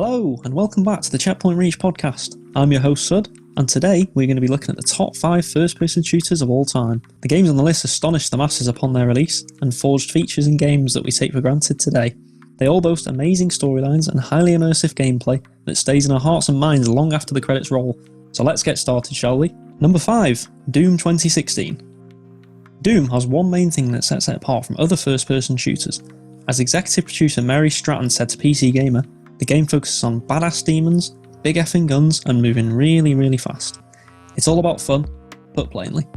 Hello, and welcome back to the Checkpoint Reach podcast. I'm your host, Sud, and today we're going to be looking at the top 5 first-person shooters of all time. The games on the list astonished the masses upon their release, and forged features in games that we take for granted today. They all boast amazing storylines and highly immersive gameplay that stays in our hearts and minds long after the credits roll. So let's get started, shall we? Number 5, Doom 2016. Doom has one main thing that sets it apart from other first-person shooters. As executive producer Mary Stratton said to PC Gamer, the game focuses on badass demons, big effing guns, and moving really fast. It's all about fun, put plainly.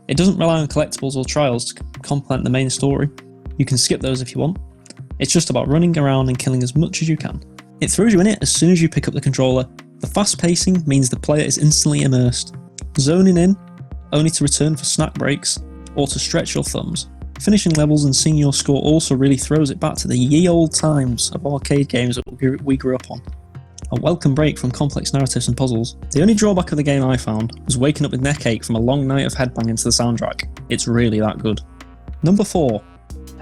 It doesn't rely on collectibles or trials to complement the main story. You can skip those if you want. It's just about running around and killing as much as you can. It throws you in it as soon as you pick up the controller. The fast pacing means the player is instantly immersed, zoning in, only to return for snack breaks, or to stretch your thumbs. Finishing levels and seeing your score also really throws it back to the ye old times of arcade games that we grew up on. A welcome break from complex narratives and puzzles. The only drawback of the game I found was waking up with neck ache from a long night of headbanging to the soundtrack. It's really that good. Number 4,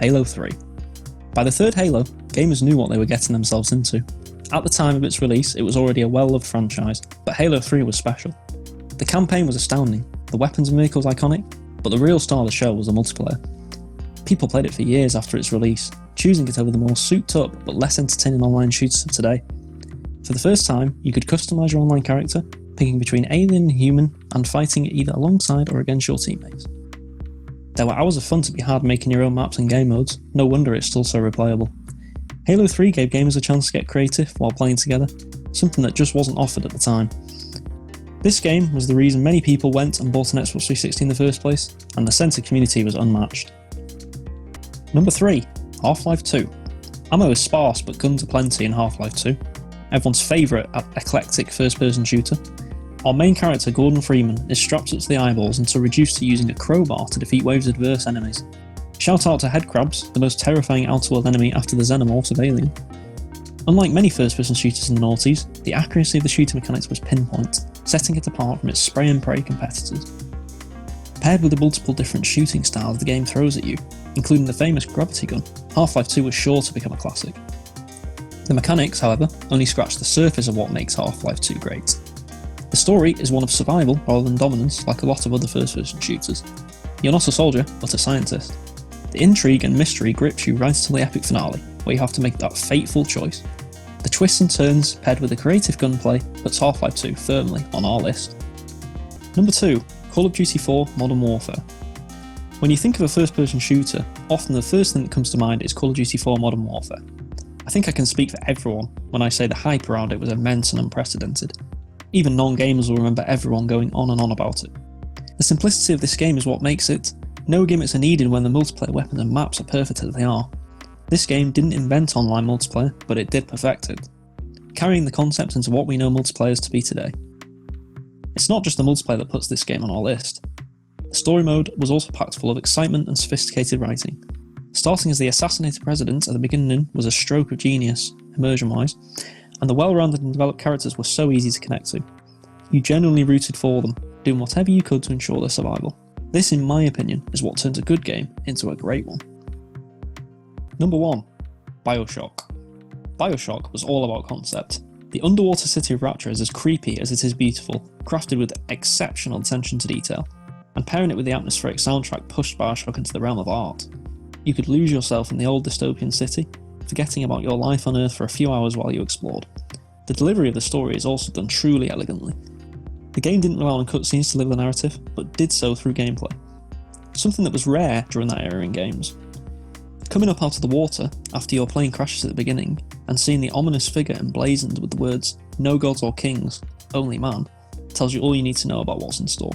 Halo 3. By the third Halo, gamers knew what they were getting themselves into. At the time of its release, it was already a well-loved franchise, but Halo 3 was special. The campaign was astounding, the weapons and vehicles iconic, but the real star of the show was the multiplayer. People played it for years after its release, choosing it over the more souped-up but less entertaining online shooters of today. For the first time, you could customise your online character, picking between alien and human, and fighting either alongside or against your teammates. There were hours of fun to be had making your own maps and game modes, no wonder it's still so replayable. Halo 3 gave gamers a chance to get creative while playing together, something that just wasn't offered at the time. This game was the reason many people went and bought an Xbox 360 in the first place, and the sense of community was unmatched. Number 3, Half-Life 2. Ammo is sparse but guns are plenty in Half-Life 2. Everyone's favourite eclectic first-person shooter. Our main character, Gordon Freeman, is strapped up to the eyeballs until reduced to using a crowbar to defeat waves of adverse enemies. Shout out to Headcrabs, the most terrifying outer-world enemy after the Xenomorphs of Alien. Unlike many first-person shooters in the noughties, the accuracy of the shooting mechanics was pinpoint, setting it apart from its spray-and-pray competitors. Paired with the multiple different shooting styles the game throws at you, including the famous gravity gun, Half-Life 2 was sure to become a classic. The mechanics, however, only scratch the surface of what makes Half-Life 2 great. The story is one of survival rather than dominance, like a lot of other first-person shooters. You're not a soldier, but a scientist. The intrigue and mystery grips you right until the epic finale, where you have to make that fateful choice. The twists and turns, paired with the creative gunplay, puts Half-Life 2 firmly on our list. Number 2, Call of Duty 4 Modern Warfare. When you think of a first-person shooter, often the first thing that comes to mind is Call of Duty 4 Modern Warfare. I think I can speak for everyone when I say the hype around it was immense and unprecedented. Even non-gamers will remember everyone going on and on about it. The simplicity of this game is what makes it. No gimmicks are needed when the multiplayer weapons and maps are perfect as they are. This game didn't invent online multiplayer, but it did perfect it, carrying the concept into what we know multiplayer is to be today. It's not just the multiplayer that puts this game on our list. The story mode was also packed full of excitement and sophisticated writing. Starting as the assassinated president at the beginning was a stroke of genius, immersion-wise, and the well-rounded and developed characters were so easy to connect to. You genuinely rooted for them, doing whatever you could to ensure their survival. This, in my opinion, is what turns a good game into a great one. Number 1, Bioshock. Bioshock was all about concept. The underwater city of Rapture is as creepy as it is beautiful, crafted with exceptional attention to detail, and pairing it with the atmospheric soundtrack pushed Bioshock into the realm of art. You could lose yourself in the old dystopian city, forgetting about your life on Earth for a few hours while you explored. The delivery of the story is also done truly elegantly. The game didn't rely on cutscenes to deliver the narrative, but did so through gameplay, something that was rare during that era in games. Coming up out of the water after your plane crashes at the beginning, and seeing the ominous figure emblazoned with the words, "No gods or kings, only man," tells you all you need to know about what's in store.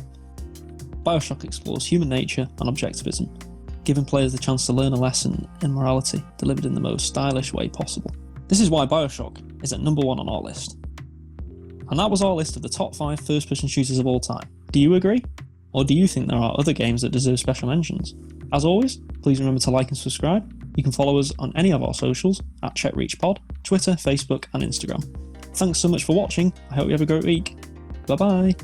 Bioshock explores human nature and objectivism, giving players the chance to learn a lesson in morality delivered in the most stylish way possible. This is why Bioshock is at number 1 on our list. And that was our list of the top 5 first-person shooters of all time. Do you agree? Or do you think there are other games that deserve special mentions? As always, please remember to like and subscribe. You can follow us on any of our socials at CheckReachPod, Twitter, Facebook and Instagram. Thanks so much for watching. I hope you have a great week. Bye bye.